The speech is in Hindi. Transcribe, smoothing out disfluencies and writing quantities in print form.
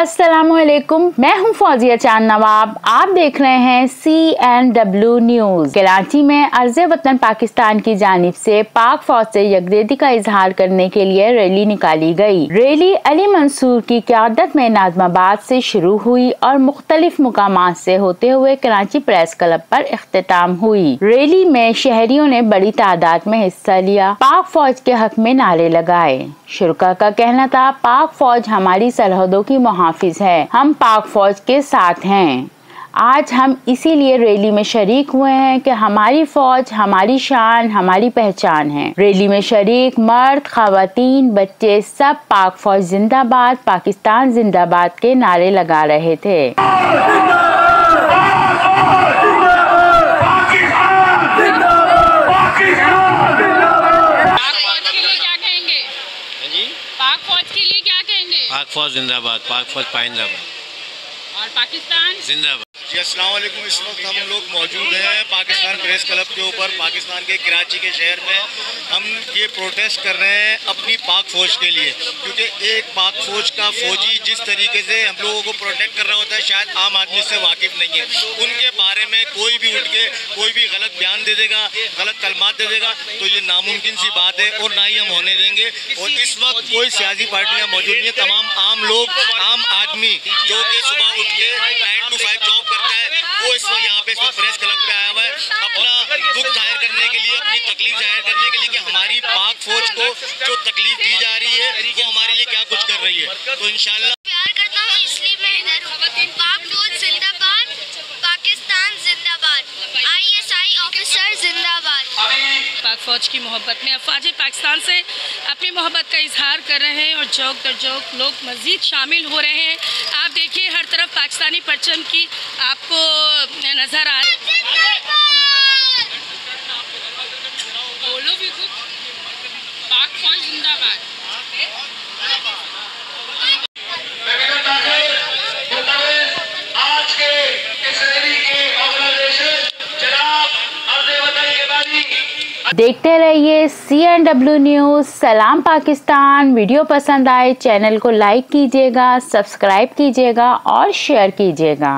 अस्सलामुअलैकुम, मैं हूं फौजिया चांद नवाब। आप देख रहे हैं CNW न्यूज। कराची में अर्ज़े वतन पाकिस्तान की जानिब से पाक फौज से यकजहती का इजहार करने के लिए रैली निकाली गई। रैली अली मंसूर की क़यादत में नाज़माबाद से शुरू हुई और मुख्तलिफ मुकामात से होते हुए कराची प्रेस क्लब पर इख्तिताम हुई। रैली में शहरियों ने बड़ी तादाद में हिस्सा लिया, पाक फौज के हक में नारे लगाए। शुरका का कहना था, पाक फौज हमारी सरहदों की मुहाफिज है, हम पाक फौज के साथ हैं। आज हम इसीलिए रैली में शरीक हुए हैं कि हमारी फौज हमारी शान, हमारी पहचान है। रैली में शरीक मर्द, खवातीन, बच्चे सब पाक फौज जिंदाबाद, पाकिस्तान जिंदाबाद के नारे लगा रहे थे। पाक फौज के लिए क्या कहेंगे? पाक फौज जिंदाबाद, पाक फौज पाइंदाबाद और पाकिस्तान जिंदाबाद। जी अस्सलाम वालेकुम। इस वक्त हम लोग मौजूद हैं पाकिस्तान प्रेस क्लब के ऊपर, पाकिस्तान के कराची के शहर में। हम ये प्रोटेस्ट कर रहे हैं अपनी पाक फ़ौज के लिए, क्योंकि एक पाक फ़ौज का फ़ौजी जिस तरीके से हम लोगों को प्रोटेक्ट कर रहा होता है, शायद आम आदमी से वाकिफ़ नहीं है। उनके बारे में कोई भी उठ के कोई भी गलत बयान दे देगा, गलत कलमात दे देगा, तो ये नामुमकिन सी बात है और ना ही हम होने देंगे। और इस वक्त कोई सियासी पार्टियाँ मौजूद नहीं है, तमाम आम लोग, आम आदमी जो कि सुबह उठ के 9 to 5 जॉब करता है, वो इस वक्त यहाँ पे प्रेस क्लब पे आया हुआ है अपना दुख जाहिर करने के लिए, अपनी तकलीफ जाहिर करने के लिए कि हमारी पाक फौज को जो तकलीफ दी जा रही है वो हमारे लिए क्या कुछ कर रही है। तो इंशाल्लाह प्यार करता हूँ, इसलिए मैं इधर हूँ। पाक फौज जिंदाबाद, पाकिस्तान जिंदाबाद, ISI ऑफिसर जिंदाबाद। पाक फौज की मोहब्बत में अफवाज पाकिस्तान से अपनी मोहब्बत का इजहार कर रहे हैं और चौक दर चौक लोग मजीद शामिल हो रहे हैं। आप देखिए हर तरफ पाकिस्तानी परचम की आपको नजर आ रही है। बोलो भी कुछ, पाक फौज जिंदाबाद। आज के इस रैली के ऑर्गेनाइजेशन जनाब अर्ज़े वतन के बानी देखते रहिए CNW न्यूज। सलाम पाकिस्तान। वीडियो पसंद आए चैनल को लाइक कीजिएगा, सब्सक्राइब कीजिएगा और शेयर कीजिएगा।